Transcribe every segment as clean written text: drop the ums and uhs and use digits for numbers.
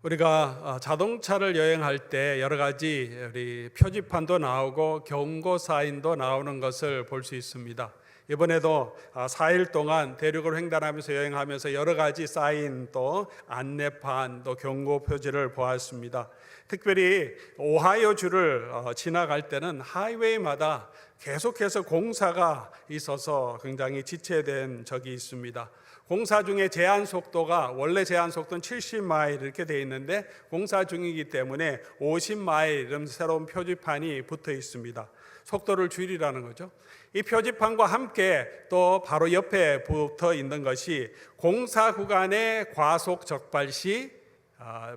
우리가 자동차를 여행할 때 여러 가지 우리 표지판도 나오고 경고 사인도 나오는 것을 볼 수 있습니다. 이번에도 4일 동안 대륙을 횡단하면서 여행하면서 여러 가지 사인 또 안내판 또 경고 표지를 보았습니다. 특별히 오하이오주를 지나갈 때는 하이웨이마다 계속해서 공사가 있어서 굉장히 지체된 적이 있습니다. 공사 중에 제한 속도가 원래 제한 속도는 70마일 이렇게 되어 있는데 공사 중이기 때문에 50마일 이런 새로운 표지판이 붙어 있습니다. 속도를 줄이라는 거죠. 이 표지판과 함께 또 바로 옆에 붙어 있는 것이 공사 구간의 과속 적발 시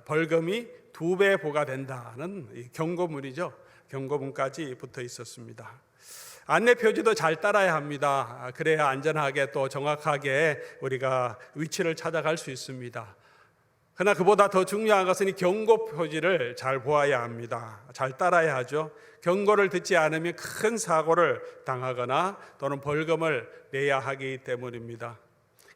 벌금이 2배 부과된다는 경고문이죠. 경고문까지 붙어 있었습니다. 안내 표지도 잘 따라야 합니다. 그래야 안전하게 또 정확하게 우리가 위치를 찾아갈 수 있습니다. 그러나 그보다 더 중요한 것은 이 경고 표지를 잘 보아야 합니다. 잘 따라야 하죠. 경고를 듣지 않으면 큰 사고를 당하거나 또는 벌금을 내야 하기 때문입니다.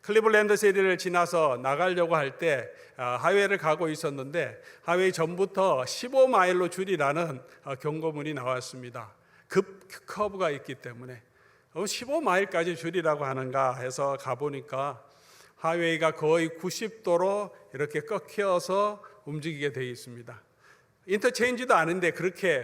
클리블랜드 시리를 지나서 나가려고 할 때 하이웨이를 가고 있었는데 하이웨이 전부터 15마일로 줄이라는 경고문이 나왔습니다. 급 커브가 있기 때문에 15마일까지 줄이라고 하는가 해서 가보니까 하이웨이가 거의 90도로 이렇게 꺾여서 움직이게 되어 있습니다. 인터체인지도 아닌데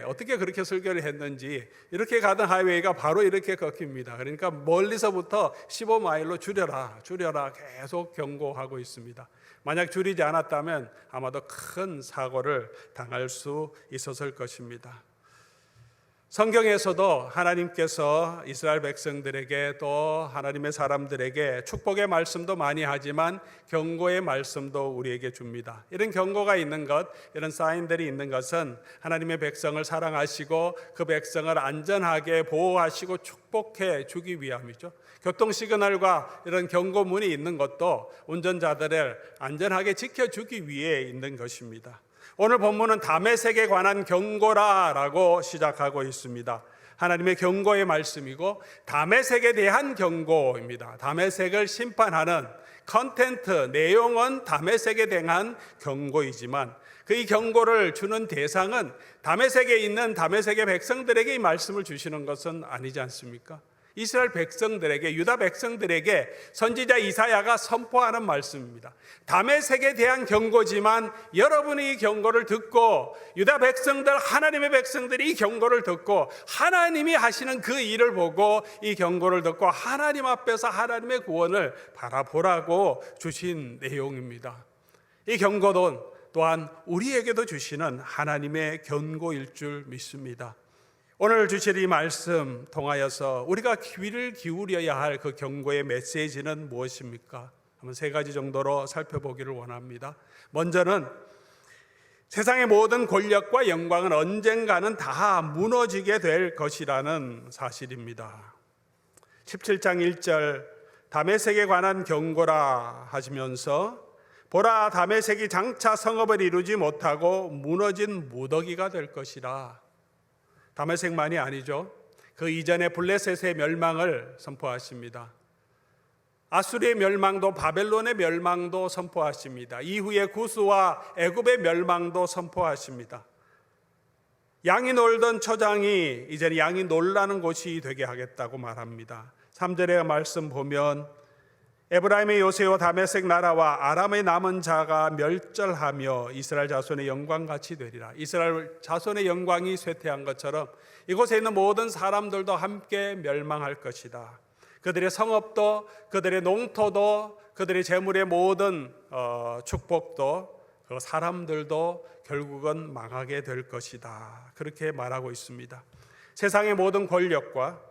어떻게 그렇게 설계를 했는지 이렇게 가던 하이웨이가 바로 이렇게 꺾입니다. 그러니까 멀리서부터 15마일로 줄여라 계속 경고하고 있습니다. 만약 줄이지 않았다면 아마도 큰 사고를 당할 수 있었을 것입니다. 성경에서도 하나님께서 이스라엘 백성들에게 또 하나님의 사람들에게 축복의 말씀도 많이 하지만 경고의 말씀도 우리에게 줍니다. 이런 경고가 있는 것, 이런 사인들이 있는 것은 하나님의 백성을 사랑하시고 그 백성을 안전하게 보호하시고 축복해 주기 위함이죠. 교통 시그널과 이런 경고문이 있는 것도 운전자들을 안전하게 지켜주기 위해 있는 것입니다. 오늘 본문은 다메섹에 관한 경고라라고 시작하고 있습니다. 하나님의 경고의 말씀이고 다메섹에 대한 경고입니다. 다메섹을 심판하는 컨텐트, 내용은 다메섹에 대한 경고이지만 그 이 경고를 주는 대상은 다메섹에 있는 다메섹의 백성들에게 이 말씀을 주시는 것은 아니지 않습니까? 이스라엘 백성들에게, 유다 백성들에게 선지자 이사야가 선포하는 말씀입니다. 다메섹에 대한 경고지만 여러분이 이 경고를 듣고 유다 백성들, 하나님의 백성들이 이 경고를 듣고 하나님이 하시는 그 일을 보고 이 경고를 듣고 하나님 앞에서 하나님의 구원을 바라보라고 주신 내용입니다. 이 경고도 또한 우리에게도 주시는 하나님의 경고일 줄 믿습니다. 오늘 주실 이 말씀 통하여서 우리가 귀를 기울여야 할 그 경고의 메시지는 무엇입니까? 한번 3가지 정도로 살펴보기를 원합니다. 먼저는 세상의 모든 권력과 영광은 언젠가는 다 무너지게 될 것이라는 사실입니다. 17장 1절 다메섹에 관한 경고라 하시면서 보라 다메섹이 장차 성읍을 이루지 못하고 무너진 무더기가 될 것이라. 다메섹만이 아니죠. 그 이전에 블레셋의 멸망을 선포하십니다. 아수리의 멸망도 바벨론의 멸망도 선포하십니다. 이후에 구스와 애굽의 멸망도 선포하십니다. 양이 놀던 초장이 이제 양이 놀라는 곳이 되게 하겠다고 말합니다. 3절의 말씀 보면 에브라임의 요새와 다메섹 나라와 아람의 남은 자가 멸절하며 이스라엘 자손의 영광같이 되리라. 이스라엘 자손의 영광이 쇠퇴한 것처럼 이곳에 있는 모든 사람들도 함께 멸망할 것이다. 그들의 성읍도 그들의 농토도 그들의 재물의 모든 축복도 그 사람들도 결국은 망하게 될 것이다. 그렇게 말하고 있습니다. 세상의 모든 권력과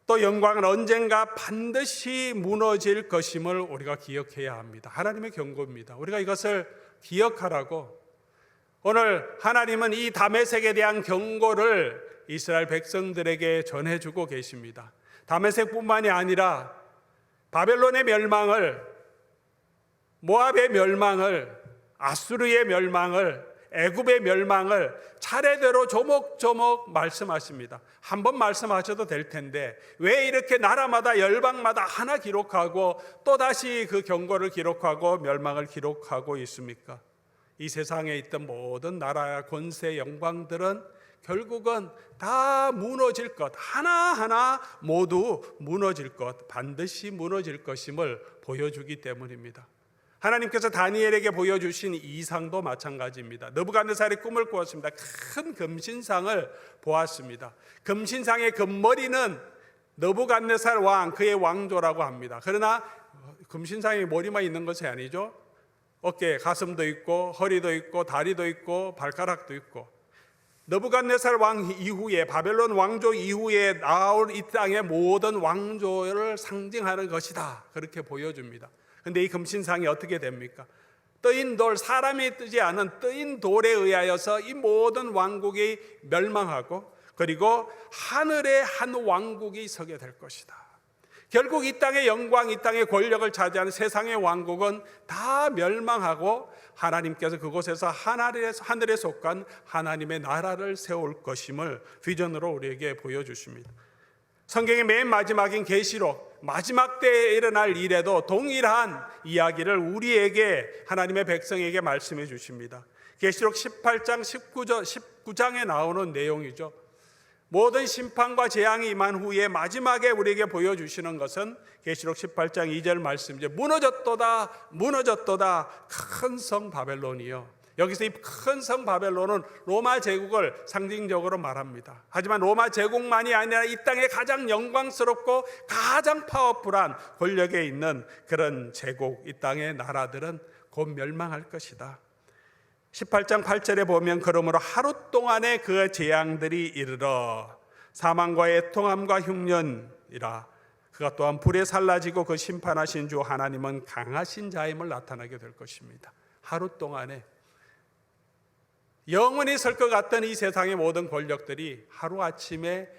또 영광은 언젠가 반드시 무너질 것임을 우리가 기억해야 합니다. 하나님의 경고입니다. 우리가 이것을 기억하라고 오늘 하나님은 이 다메섹에 대한 경고를 이스라엘 백성들에게 전해주고 계십니다. 다메섹뿐만이 아니라 바벨론의 멸망을, 모압의 멸망을, 아수르의 멸망을, 애굽의 멸망을 차례대로 조목조목 말씀하십니다. 한 번 말씀하셔도 될 텐데 왜 이렇게 나라마다 열방마다 하나 기록하고 또다시 그 경고를 기록하고 멸망을 기록하고 있습니까? 이 세상에 있던 모든 나라의 권세 영광들은 결국은 다 무너질 것, 하나하나 모두 무너질 것, 반드시 무너질 것임을 보여주기 때문입니다. 하나님께서 다니엘에게 보여주신 이상도 마찬가지입니다. 느부갓네살이 꿈을 꾸었습니다. 큰 금신상을 보았습니다. 금신상의 금머리는 느부갓네살 왕, 그의 왕조라고 합니다. 그러나 금신상에 머리만 있는 것이 아니죠. 어깨, 가슴도 있고 허리도 있고 다리도 있고 발가락도 있고, 느부갓네살 왕 이후에, 바벨론 왕조 이후에 나올 이 땅의 모든 왕조를 상징하는 것이다, 그렇게 보여줍니다. 그런데 이 금신상이 어떻게 됩니까? 뜨인 돌, 사람이 뜨지 않은 뜨인 돌에 의하여서 이 모든 왕국이 멸망하고, 그리고 하늘의 한 왕국이 서게 될 것이다. 결국 이 땅의 영광, 이 땅의 권력을 차지하는 세상의 왕국은 다 멸망하고 하나님께서 그곳에서 하늘에 속한 하나님의 나라를 세울 것임을 비전으로 우리에게 보여주십니다. 성경의 맨 마지막인 계시록, 마지막 때에 일어날 일에도 동일한 이야기를 우리에게, 하나님의 백성에게 말씀해 주십니다. 계시록 18장 19장에 나오는 내용이죠. 모든 심판과 재앙이 임한 후에 마지막에 우리에게 보여주시는 것은 계시록 18장 2절 말씀이죠. 무너졌도다, 무너졌도다, 큰 성 바벨론이요. 여기서 이 큰 성 바벨론은 로마 제국을 상징적으로 말합니다. 하지만 로마 제국만이 아니라 이 땅에 가장 영광스럽고 가장 파워풀한 권력에 있는 그런 제국, 이 땅의 나라들은 곧 멸망할 것이다. 18장 8절에 보면, 그러므로 하루 동안에 그 재앙들이 이르러 사망과 애통함과 흉년이라, 그가 또한 불에 살라지고 그 심판하신 주 하나님은 강하신 자임을 나타나게 될 것입니다. 하루 동안에 영원히 설 것 같던 이 세상의 모든 권력들이 하루아침에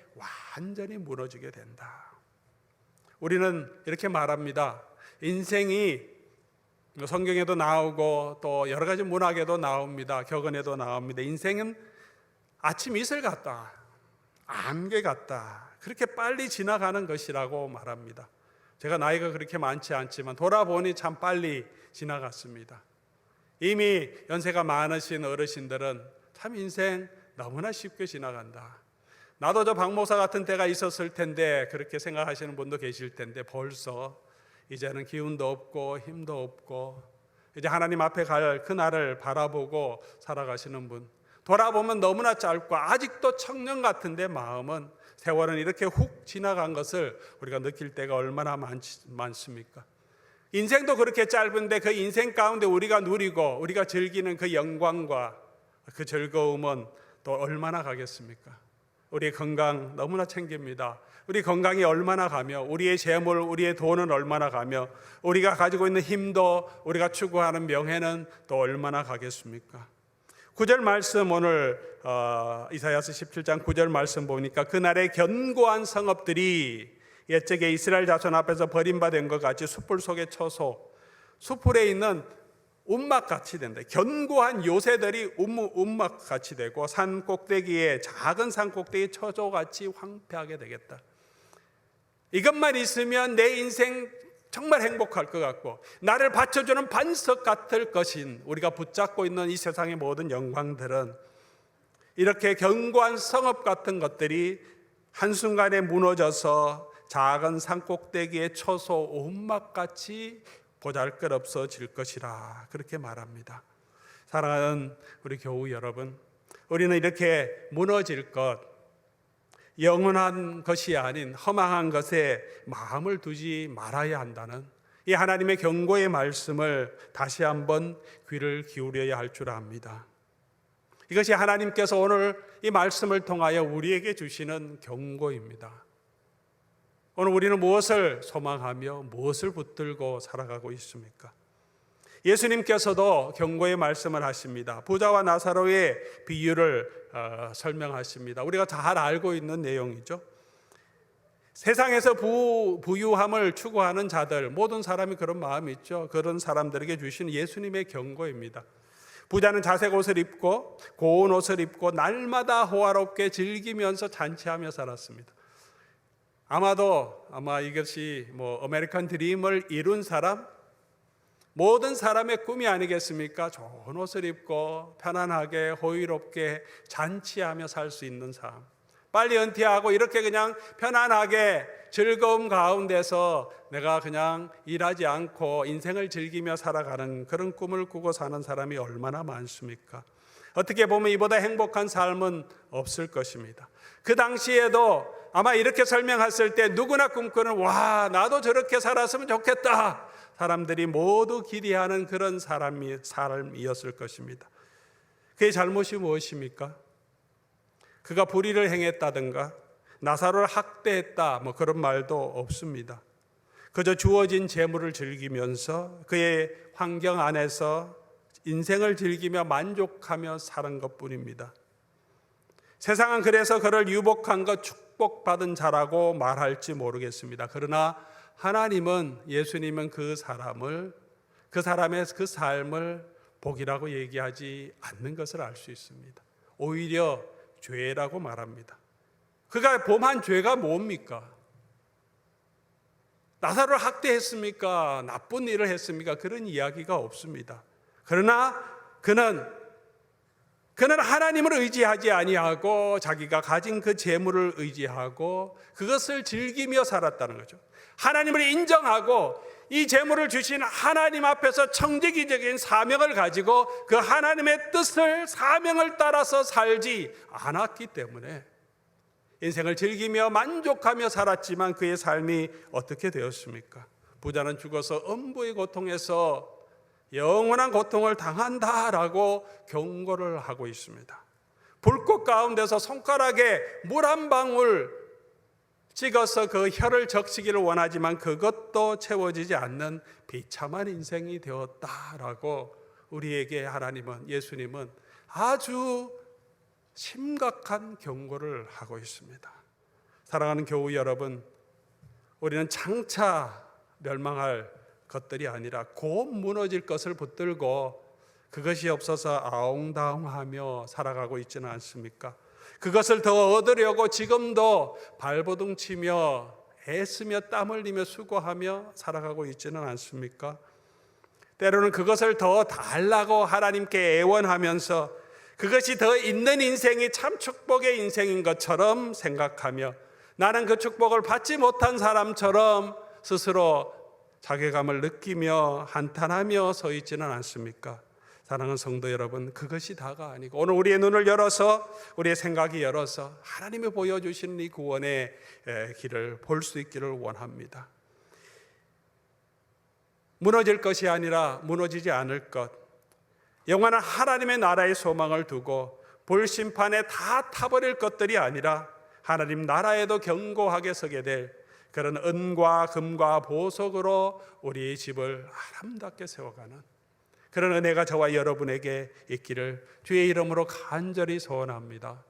완전히 무너지게 된다. 우리는 이렇게 말합니다. 인생이 성경에도 나오고 또 여러 가지 문학에도 나옵니다. 격언에도 나옵니다. 인생은 아침 이슬 같다, 안개 같다, 그렇게 빨리 지나가는 것이라고 말합니다. 제가 나이가 그렇게 많지 않지만 돌아보니 참 빨리 지나갔습니다. 이미 연세가 많으신 어르신들은 참 인생 너무나 쉽게 지나간다, 나도 저 박 목사 같은 때가 있었을 텐데, 그렇게 생각하시는 분도 계실 텐데, 벌써 이제는 기운도 없고 힘도 없고 이제 하나님 앞에 갈 그날을 바라보고 살아가시는 분, 돌아보면 너무나 짧고 아직도 청년 같은데 마음은, 세월은 이렇게 훅 지나간 것을 우리가 느낄 때가 얼마나 많습니까? 인생도 그렇게 짧은데 그 인생 가운데 우리가 누리고 우리가 즐기는 그 영광과 그 즐거움은 또 얼마나 가겠습니까? 우리의 건강 너무나 챙깁니다. 우리 건강이 얼마나 가며, 우리의 재물, 우리의 돈은 얼마나 가며, 우리가 가지고 있는 힘도, 우리가 추구하는 명예는 또 얼마나 가겠습니까? 9절 말씀, 오늘 이사야서 17장 9절 말씀 보니까, 그날의 견고한 성읍들이 옛적에 이스라엘 자손 앞에서 버림받은 것 같이 숯불 속의 처소, 숯불에 있는 움막같이 된다. 견고한 요새들이 움막같이 되고, 산 꼭대기에, 작은 산 꼭대기 처소같이 황폐하게 되겠다. 이것만 있으면 내 인생 정말 행복할 것 같고, 나를 받쳐주는 반석 같을 것인, 우리가 붙잡고 있는 이 세상의 모든 영광들은 이렇게 견고한 성읍 같은 것들이 한순간에 무너져서 작은 산 꼭대기의 처소 오막같이 보잘것없어질 것이라, 그렇게 말합니다. 사랑하는 우리 교우 여러분, 우리는 이렇게 무너질 것, 영원한 것이 아닌 허망한 것에 마음을 두지 말아야 한다는 이 하나님의 경고의 말씀을 다시 한번 귀를 기울여야 할 줄 압니다. 이것이 하나님께서 오늘 이 말씀을 통하여 우리에게 주시는 경고입니다. 오늘 우리는 무엇을 소망하며 무엇을 붙들고 살아가고 있습니까? 예수님께서도 경고의 말씀을 하십니다. 부자와 나사로의 비유를 설명하십니다. 우리가 잘 알고 있는 내용이죠. 세상에서 부유함을 추구하는 자들, 모든 사람이 그런 마음이 있죠. 그런 사람들에게 주시는 예수님의 경고입니다. 부자는 자색 옷을 입고 고운 옷을 입고 날마다 호화롭게 즐기면서 잔치하며 살았습니다. 아마 이것이 아메리칸 드림을 이룬 사람, 모든 사람의 꿈이 아니겠습니까? 좋은 옷을 입고 편안하게 호의롭게 잔치하며 살 수 있는 삶. 빨리 은퇴하고 이렇게 그냥 편안하게 즐거움 가운데서 내가 그냥 일하지 않고 인생을 즐기며 살아가는 그런 꿈을 꾸고 사는 사람이 얼마나 많습니까? 어떻게 보면 이보다 행복한 삶은 없을 것입니다. 그 당시에도 아마 이렇게 설명했을 때 누구나 꿈꾸는 와, 나도 저렇게 살았으면 좋겠다. 사람들이 모두 기대하는 그런 삶이었을 것입니다. 그의 잘못이 무엇입니까? 그가 불의를 행했다든가 나사로를 학대했다 그런 말도 없습니다. 그저 주어진 재물을 즐기면서 그의 환경 안에서 인생을 즐기며 만족하며 사는 것뿐입니다. 세상은 그래서 그를 유복한 것, 축복받은 자라고 말할지 모르겠습니다. 그러나 하나님은, 예수님은 그 사람의 그 삶을 복이라고 얘기하지 않는 것을 알 수 있습니다. 오히려 죄라고 말합니다. 그가 범한 죄가 뭡니까? 나사로를 학대했습니까? 나쁜 일을 했습니까? 그런 이야기가 없습니다. 그러나 그는 하나님을 의지하지 아니하고 자기가 가진 그 재물을 의지하고 그것을 즐기며 살았다는 거죠. 하나님을 인정하고 이 재물을 주신 하나님 앞에서 청지기적인 사명을 가지고 그 하나님의 뜻을, 사명을 따라서 살지 않았기 때문에 인생을 즐기며 만족하며 살았지만 그의 삶이 어떻게 되었습니까? 부자는 죽어서 음부의 고통에서 영원한 고통을 당한다라고 경고를 하고 있습니다. 불꽃 가운데서 손가락에 물 한 방울 찍어서 그 혀를 적시기를 원하지만 그것도 채워지지 않는 비참한 인생이 되었다라고 우리에게 하나님은, 예수님은 아주 심각한 경고를 하고 있습니다. 사랑하는 교우 여러분, 우리는 장차 멸망할 것들이 아니라 곧 무너질 것을 붙들고 그것이 없어서 아웅다웅하며 살아가고 있지는 않습니까? 그것을 더 얻으려고 지금도 발버둥 치며 애쓰며 땀 흘리며 수고하며 살아가고 있지는 않습니까? 때로는 그것을 더 달라고 하나님께 애원하면서 그것이 더 있는 인생이 참 축복의 인생인 것처럼 생각하며 나는 그 축복을 받지 못한 사람처럼 스스로 자괴감을 느끼며 한탄하며 서 있지는 않습니까? 사랑하는 성도 여러분, 그것이 다가 아니고 오늘 우리의 눈을 열어서, 우리의 생각이 열어서 하나님이 보여주시는 이 구원의 길을 볼 수 있기를 원합니다. 무너질 것이 아니라 무너지지 않을 것, 영원한 하나님의 나라의 소망을 두고 불심판에 다 타버릴 것들이 아니라 하나님 나라에도 견고하게 서게 될 그런 은과 금과 보석으로 우리의 집을 아름답게 세워가는 그런 은혜가 저와 여러분에게 있기를 주의 이름으로 간절히 소원합니다.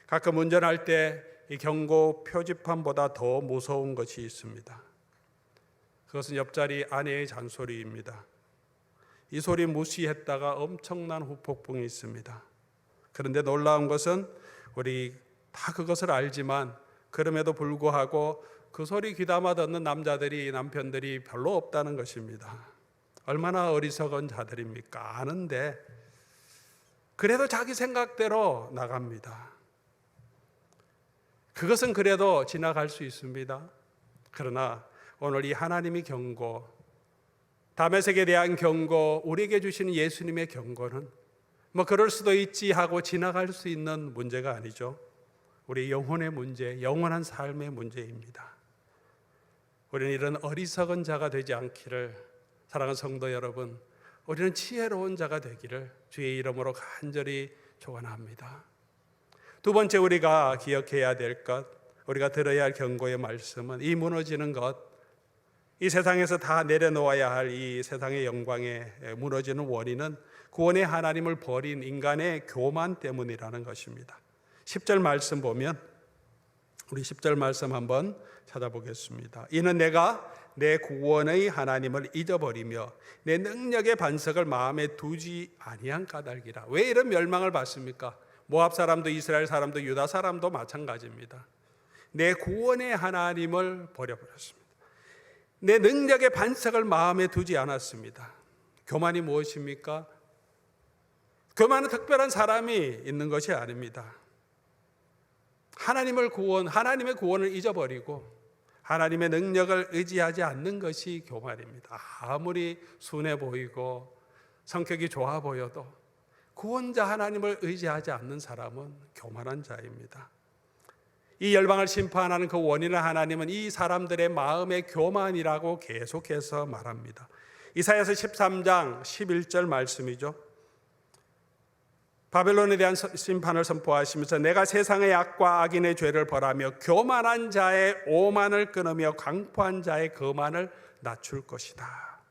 가끔 운전할 때 이 경고 표지판보다 더 무서운 것이 있습니다. 그것은 옆자리 아내의 잔소리입니다. 이 소리 무시했다가 엄청난 후폭풍이 있습니다. 그런데 놀라운 것은 우리 다 그것을 알지만 그럼에도 불구하고 그 소리 귀담아 듣는 남편들이 별로 없다는 것입니다. 얼마나 어리석은 자들입니까? 아는데 그래도 자기 생각대로 나갑니다. 그것은 그래도 지나갈 수 있습니다. 그러나 오늘 이 하나님의 경고, 다메섹에 대한 경고, 우리에게 주시는 예수님의 경고는 그럴 수도 있지 하고 지나갈 수 있는 문제가 아니죠. 우리 영혼의 문제, 영원한 삶의 문제입니다. 우리는 이런 어리석은 자가 되지 않기를, 사랑하는 성도 여러분, 우리는 지혜로운 자가 되기를 주의 이름으로 간절히 축원합니다. 두 번째 우리가 기억해야 될 것, 우리가 들어야 할 경고의 말씀은 이 무너지는 것, 이 세상에서 다 내려놓아야 할 이 세상의 영광에 무너지는 원인은 구원의 하나님을 버린 인간의 교만 때문이라는 것입니다. 10절 말씀 보면, 우리 10절 말씀 한번 찾아보겠습니다. 이는 내가 내 구원의 하나님을 잊어버리며 내 능력의 반석을 마음에 두지 아니한 까닭이라. 왜 이런 멸망을 받습니까? 모압 사람도 이스라엘 사람도 유다 사람도 마찬가지입니다. 내 구원의 하나님을 버려버렸습니다. 내 능력의 반석을 마음에 두지 않았습니다. 교만이 무엇입니까? 교만은 특별한 사람이 있는 것이 아닙니다. 하나님의 구원을 잊어버리고 하나님의 능력을 의지하지 않는 것이 교만입니다. 아무리 순해 보이고 성격이 좋아 보여도 구원자 하나님을 의지하지 않는 사람은 교만한 자입니다. 이 열방을 심판하는 그 원인을 하나님은 이 사람들의 마음의 교만이라고 계속해서 말합니다. 이사야서 13장 11절 말씀이죠. 바벨론에 대한 심판을 선포하시면서 내가 세상의 악과 악인의 죄를 벌하며 교만한 자의 오만을 끊으며 강포한 자의 거만을 낮출 것이다.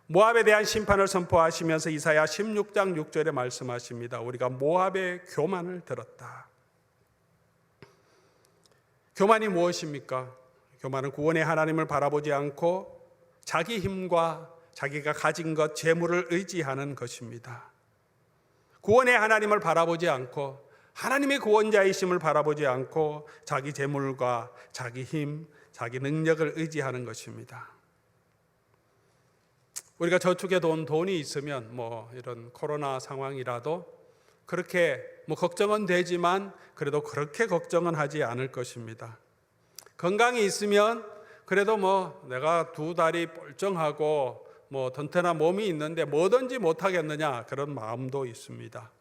모압에 대한 심판을 선포하시면서 이사야 16장 6절에 말씀하십니다. 우리가 모압의 교만을 들었다. 교만이 무엇입니까? 교만은 구원의 하나님을 바라보지 않고 자기 힘과 자기가 가진 것, 재물을 의지하는 것입니다. 구원의 하나님을 바라보지 않고 하나님의 구원자이심을 바라보지 않고 자기 재물과 자기 힘, 자기 능력을 의지하는 것입니다. 우리가 저축해 둔 돈이 있으면 이런 코로나 상황이라도 그렇게 걱정은 되지만 그래도 그렇게 걱정은 하지 않을 것입니다. 건강이 있으면 그래도 내가 두 다리 뻘쩡하고 튼튼한 몸이 있는데 뭐든지 못하겠느냐 그런 마음도 있습니다.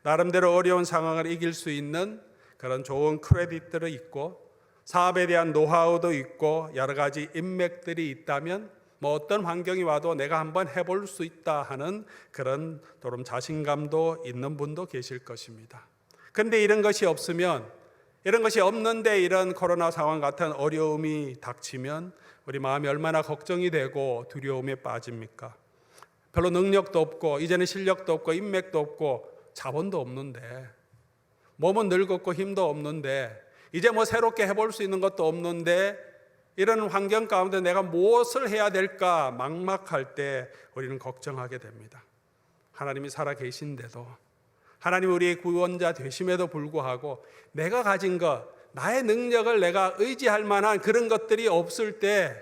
나름대로 어려운 상황을 이길 수 있는 그런 좋은 크레딧들이 있고 사업에 대한 노하우도 있고 여러 가지 인맥들이 있다면 어떤 환경이 와도 내가 한번 해볼 수 있다 하는 그런 좀 자신감도 있는 분도 계실 것입니다. 그런데 이런 것이 없는데 이런 코로나 상황 같은 어려움이 닥치면 우리 마음이 얼마나 걱정이 되고 두려움에 빠집니까? 별로 능력도 없고 이제는 실력도 없고 인맥도 없고 자본도 없는데 몸은 늙었고 힘도 없는데 이제 새롭게 해볼 수 있는 것도 없는데 이런 환경 가운데 내가 무엇을 해야 될까 막막할 때 우리는 걱정하게 됩니다. 하나님이 살아계신데도 하나님 우리의 구원자 되심에도 불구하고 내가 가진 것, 나의 능력을 내가 의지할 만한 그런 것들이 없을 때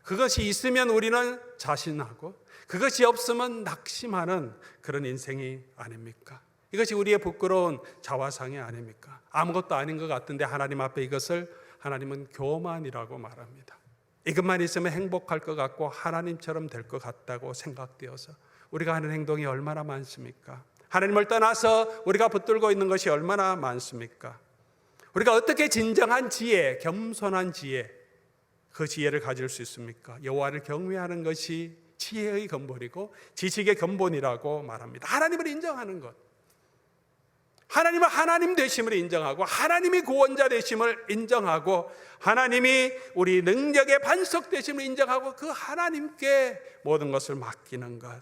그것이 있으면 우리는 자신하고 그것이 없으면 낙심하는 그런 인생이 아닙니까? 이것이 우리의 부끄러운 자화상이 아닙니까? 아무것도 아닌 것 같은데 하나님 앞에 이것을 하나님은 교만이라고 말합니다. 이것만 있으면 행복할 것 같고 하나님처럼 될 것 같다고 생각되어서 우리가 하는 행동이 얼마나 많습니까? 하나님을 떠나서 우리가 붙들고 있는 것이 얼마나 많습니까? 우리가 어떻게 진정한 지혜, 겸손한 지혜, 그 지혜를 가질 수 있습니까? 여호와를 경외하는 것이 지혜의 근본이고 지식의 근본이라고 말합니다. 하나님을 인정하는 것, 하나님은 하나님 되심을 인정하고 하나님이 구원자 되심을 인정하고 하나님이 우리 능력의 반석 되심을 인정하고 그 하나님께 모든 것을 맡기는 것,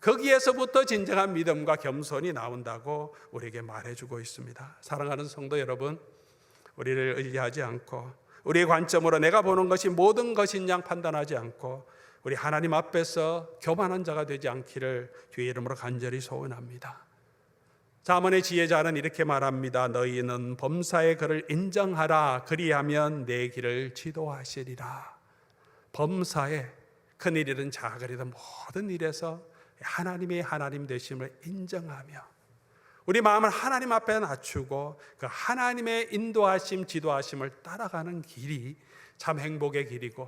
거기에서부터 진정한 믿음과 겸손이 나온다고 우리에게 말해주고 있습니다. 사랑하는 성도 여러분, 우리를 의지하지 않고 우리의 관점으로 내가 보는 것이 모든 것인 양 판단하지 않고 우리 하나님 앞에서 교만한 자가 되지 않기를 주의 이름으로 간절히 소원합니다. 잠언의 지혜자는 이렇게 말합니다. 너희는 범사의 그를 인정하라. 그리하면 내 길을 지도하시리라. 범사에 큰일이든 작을이든 모든 일에서 하나님의 하나님 되심을 인정하며 우리 마음을 하나님 앞에 낮추고 그 하나님의 인도하심, 지도하심을 따라가는 길이 참 행복의 길이고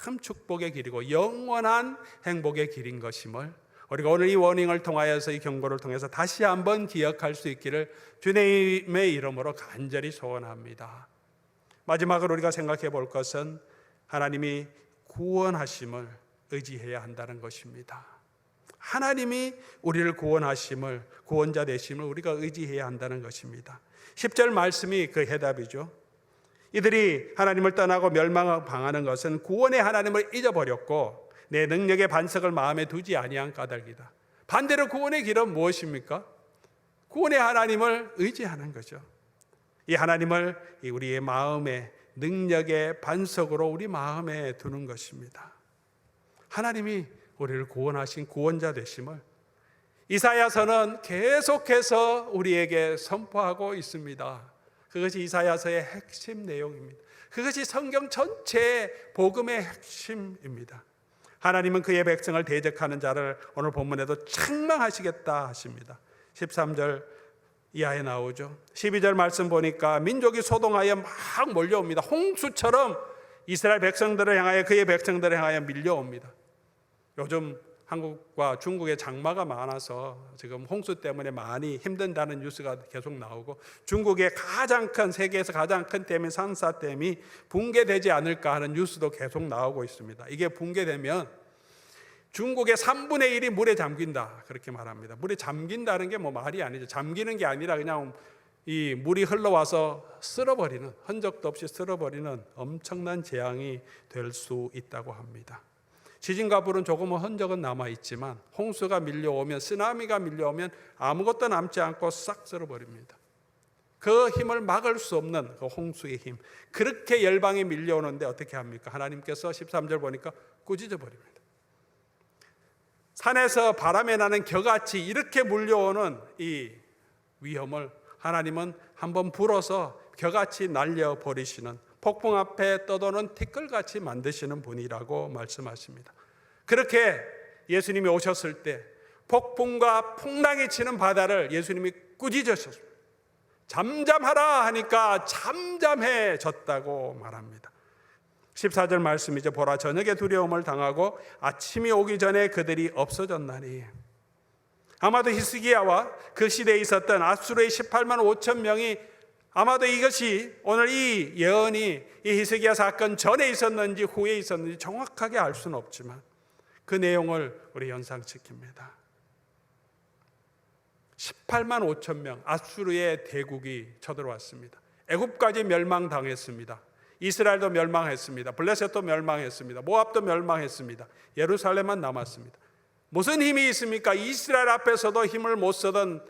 참 축복의 길이고 영원한 행복의 길인 것임을 우리가 오늘 이 워닝을 통하여서 이 경고를 통해서 다시 한번 기억할 수 있기를 주님의 이름으로 간절히 소원합니다. 마지막으로 우리가 생각해 볼 것은 하나님이 구원하심을 의지해야 한다는 것입니다. 하나님이 우리를 구원하심을, 구원자 되심을 우리가 의지해야 한다는 것입니다. 10절 말씀이 그 해답이죠. 이들이 하나님을 떠나고 멸망하는 것은 구원의 하나님을 잊어버렸고 내 능력의 반석을 마음에 두지 아니한 까닭이다. 반대로 구원의 길은 무엇입니까? 구원의 하나님을 의지하는 거죠. 이 하나님을 우리의 마음의 능력의 반석으로 우리 마음에 두는 것입니다. 하나님이 우리를 구원하신 구원자 되심을 이사야서는 계속해서 우리에게 선포하고 있습니다. 그것이 이사야서의 핵심 내용입니다. 그것이 성경 전체의 복음의 핵심입니다. 하나님은 그의 백성을 대적하는 자를 오늘 본문에도 책망하시겠다 하십니다. 13절 이하에 나오죠. 12절 말씀 보니까 민족이 소동하여 막 몰려옵니다. 홍수처럼 이스라엘 백성들을 향하여, 그의 백성들을 향하여 밀려옵니다. 요즘 한국과 중국에 장마가 많아서 지금 홍수 때문에 많이 힘든다는 뉴스가 계속 나오고, 중국의 세계에서 가장 큰 댐인 산사댐이 붕괴되지 않을까 하는 뉴스도 계속 나오고 있습니다. 이게 붕괴되면 중국의 3분의 1이 물에 잠긴다, 그렇게 말합니다. 물에 잠긴다는 게 뭐 말이 아니죠. 잠기는 게 아니라 그냥 이 물이 흘러와서 쓸어버리는, 흔적도 없이 쓸어버리는 엄청난 재앙이 될 수 있다고 합니다. 지진과 불은 조금은 흔적은 남아있지만 홍수가 밀려오면, 쓰나미가 밀려오면 아무것도 남지 않고 싹 쓸어버립니다. 그 힘을 막을 수 없는 그 홍수의 힘, 그렇게 열방이 밀려오는데 어떻게 합니까? 하나님께서 13절 보니까 꾸짖어 버립니다. 산에서 바람에 나는 겨같이 이렇게 몰려오는 이 위험을 하나님은 한번 불어서 겨같이 날려버리시는, 폭풍 앞에 떠도는 티끌같이 만드시는 분이라고 말씀하십니다. 그렇게 예수님이 오셨을 때 폭풍과 풍랑이 치는 바다를 예수님이 꾸짖으셨습니다. 잠잠하라 하니까 잠잠해졌다고 말합니다. 14절 말씀이죠. 보라, 저녁에 두려움을 당하고 아침이 오기 전에 그들이 없어졌나니. 아마도 히스기야와 그 시대에 있었던 아수르의 18만 5천 명이, 아마도 이것이 오늘 이 예언이 이 히스기야 사건 전에 있었는지 후에 있었는지 정확하게 알 수는 없지만 그 내용을 우리 연상시킵니다. 18만 5천 명 아수르의 대국이 쳐들어왔습니다. 애굽까지 멸망당했습니다. 이스라엘도 멸망했습니다. 블레셋도 멸망했습니다. 모압도 멸망했습니다. 예루살렘만 남았습니다. 무슨 힘이 있습니까? 이스라엘 앞에서도 힘을 못 쓰던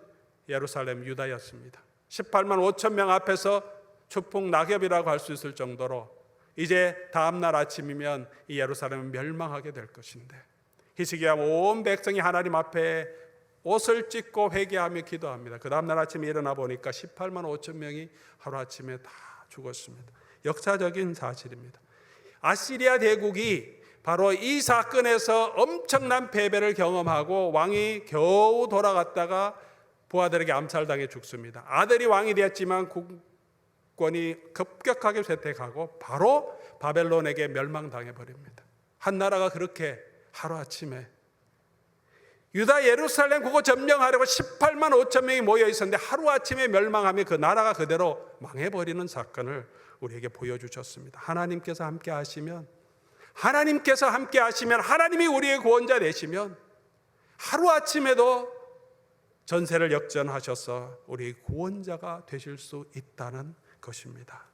예루살렘, 유다였습니다. 18만 5천 명 앞에서 추풍 낙엽이라고 할 수 있을 정도로 이제 다음날 아침이면 이 예루살렘은 멸망하게 될 것인데, 히스기야 온 백성이 하나님 앞에 옷을 찢고 회개하며 기도합니다. 그 다음날 아침에 일어나 보니까 18만 5천 명이 하루아침에 다 죽었습니다. 역사적인 사실입니다. 아시리아 대국이 바로 이 사건에서 엄청난 패배를 경험하고 왕이 겨우 돌아갔다가 부하들에게 암살당해 죽습니다. 아들이 왕이 되었지만 국권이 급격하게 쇠퇴하고 바로 바벨론에게 멸망당해 버립니다. 한 나라가 그렇게 하루아침에, 유다 예루살렘 그거 점령하려고 18만 5천 명이 모여 있었는데 하루아침에 멸망하며 그 나라가 그대로 망해버리는 사건을 우리에게 보여주셨습니다. 하나님께서 함께 하시면, 하나님이 우리의 구원자 되시면 하루아침에도 전세를 역전하셔서 우리의 구원자가 되실 수 있다는 것입니다.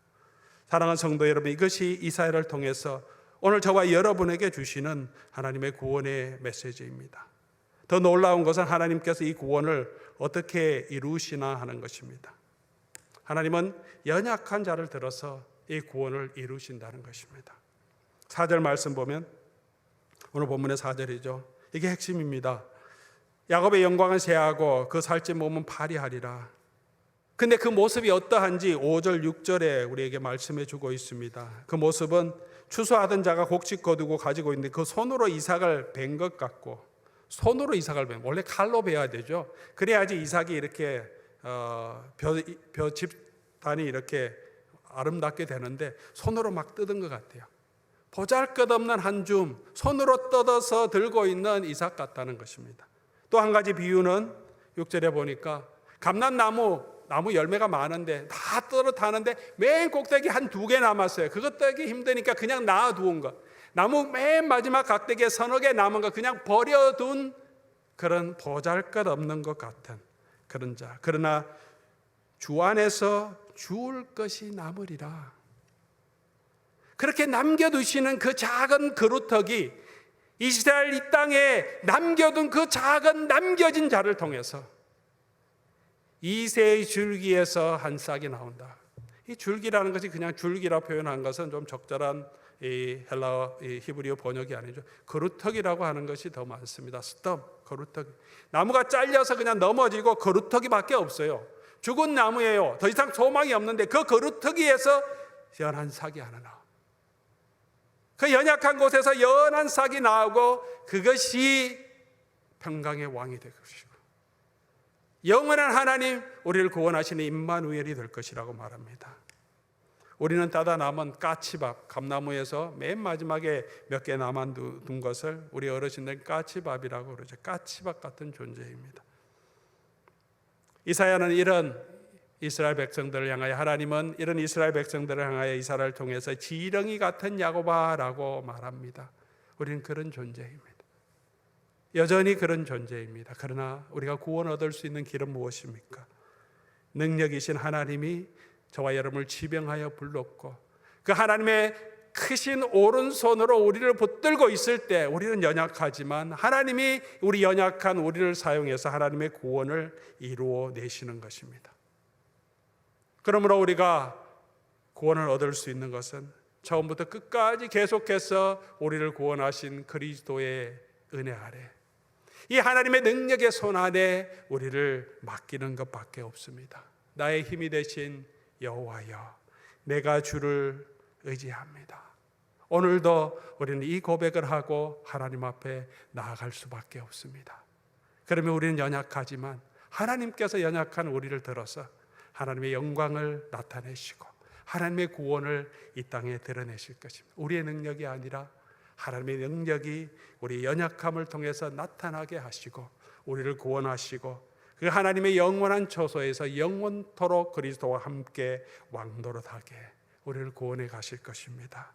사랑하는 성도 여러분, 이것이 이사야를 통해서 오늘 저와 여러분에게 주시는 하나님의 구원의 메시지입니다. 더 놀라운 것은 하나님께서 이 구원을 어떻게 이루시나 하는 것입니다. 하나님은 연약한 자를 들어서 이 구원을 이루신다는 것입니다. 4절 말씀 보면, 오늘 본문의 4절이죠. 이게 핵심입니다. 야곱의 영광은 새하고 그 살찐 몸은 파리하리라. 근데 그 모습이 어떠한지 5절 6절에 우리에게 말씀해 주고 있습니다. 그 모습은 추수하던 자가 곡식 거두고 가지고 있는데 그 손으로 이삭을 벤 것 같고, 손으로 이삭을 벤, 원래 칼로 베야 되죠. 그래야지 이삭이 이렇게 벼 집단이 이렇게 아름답게 되는데 손으로 막 뜯은 것 같아요. 보잘것없는 한 줌 손으로 뜯어서 들고 있는 이삭 같다는 것입니다. 또 한 가지 비유는 6절에 보니까 감람나무 열매가 많은데 다 떨어타는데 맨 꼭대기 한 2개 남았어요. 그것 떼기 힘드니까 그냥 놔두은 것, 나무 맨 마지막 각대기에 서너 개 남은 거 그냥 버려둔 그런 보잘것없는 것 같은 그런 자. 그러나 주 안에서 주울 것이 남으리라. 그렇게 남겨두시는 그 작은 그루터기, 이스라엘 이 땅에 남겨둔 그 작은 남겨진 자를 통해서 이새의 줄기에서 한 싹이 나온다. 이 줄기라는 것이 그냥 줄기라 표현한 것은 좀 적절한 이 헬라어, 이 히브리어 번역이 아니죠. 그루터기라고 하는 것이 더 많습니다. 스텀, 그루터기. 나무가 잘려서 그냥 넘어지고 그루터기밖에 없어요. 죽은 나무예요. 더 이상 소망이 없는데 그 그루터기에서 연한 싹이 하나 나옵니다. 그 연약한 곳에서 연한 싹이 나오고 그것이 평강의 왕이 될 것이고 영원한 하나님, 우리를 구원하시는 임마누엘이 될 것이라고 말합니다. 우리는 따다 남은 까치밥, 감나무에서 맨 마지막에 몇 개 남아둔 것을 우리 어르신들은 까치밥이라고 그러죠. 까치밥 같은 존재입니다. 이사야는 이런 이스라엘 백성들을 향하여, 하나님은 이런 이스라엘 백성들을 향하여 이사야를 통해서 지렁이 같은 야곱아라고 말합니다. 우리는 그런 존재입니다. 여전히 그런 존재입니다. 그러나 우리가 구원 얻을 수 있는 길은 무엇입니까? 능력이신 하나님이 저와 여러분을 지병하여 불렀고 그 하나님의 크신 오른손으로 우리를 붙들고 있을 때 우리는 연약하지만 하나님이 우리 연약한 우리를 사용해서 하나님의 구원을 이루어 내시는 것입니다. 그러므로 우리가 구원을 얻을 수 있는 것은 처음부터 끝까지 계속해서 우리를 구원하신 그리스도의 은혜 아래, 이 하나님의 능력의 손 안에 우리를 맡기는 것밖에 없습니다. 나의 힘이 되신 여호와여, 내가 주를 의지합니다. 오늘도 우리는 이 고백을 하고 하나님 앞에 나아갈 수밖에 없습니다. 그러면 우리는 연약하지만 하나님께서 연약한 우리를 들어서 하나님의 영광을 나타내시고 하나님의 구원을 이 땅에 드러내실 것입니다. 우리의 능력이 아니라 하나님의 능력이 우리의 연약함을 통해서 나타나게 하시고 우리를 구원하시고 그 하나님의 영원한 처소에서 영원토록 그리스도와 함께 왕노릇하게 우리를 구원해 가실 것입니다.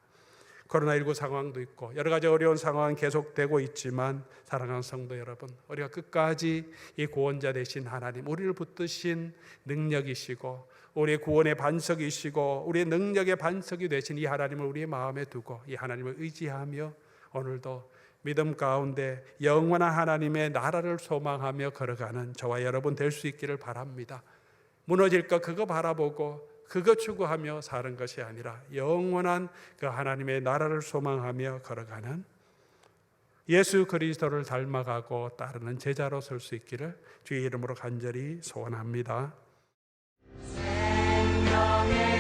코로나19 상황도 있고 여러 가지 어려운 상황은 계속되고 있지만 사랑하는 성도 여러분, 우리가 끝까지 이 구원자 되신 하나님, 우리를 붙드신 능력이시고 우리의 구원의 반석이시고 우리의 능력의 반석이 되신 이 하나님을 우리의 마음에 두고 이 하나님을 의지하며 오늘도 믿음 가운데 영원한 하나님의 나라를 소망하며 걸어가는 저와 여러분 될 수 있기를 바랍니다. 무너질 것 그거 바라보고 그거 추구하며 사는 것이 아니라 영원한 그 하나님의 나라를 소망하며 걸어가는 예수 그리스도를 닮아가고 따르는 제자로 설 수 있기를 주의 이름으로 간절히 소원합니다. 생명의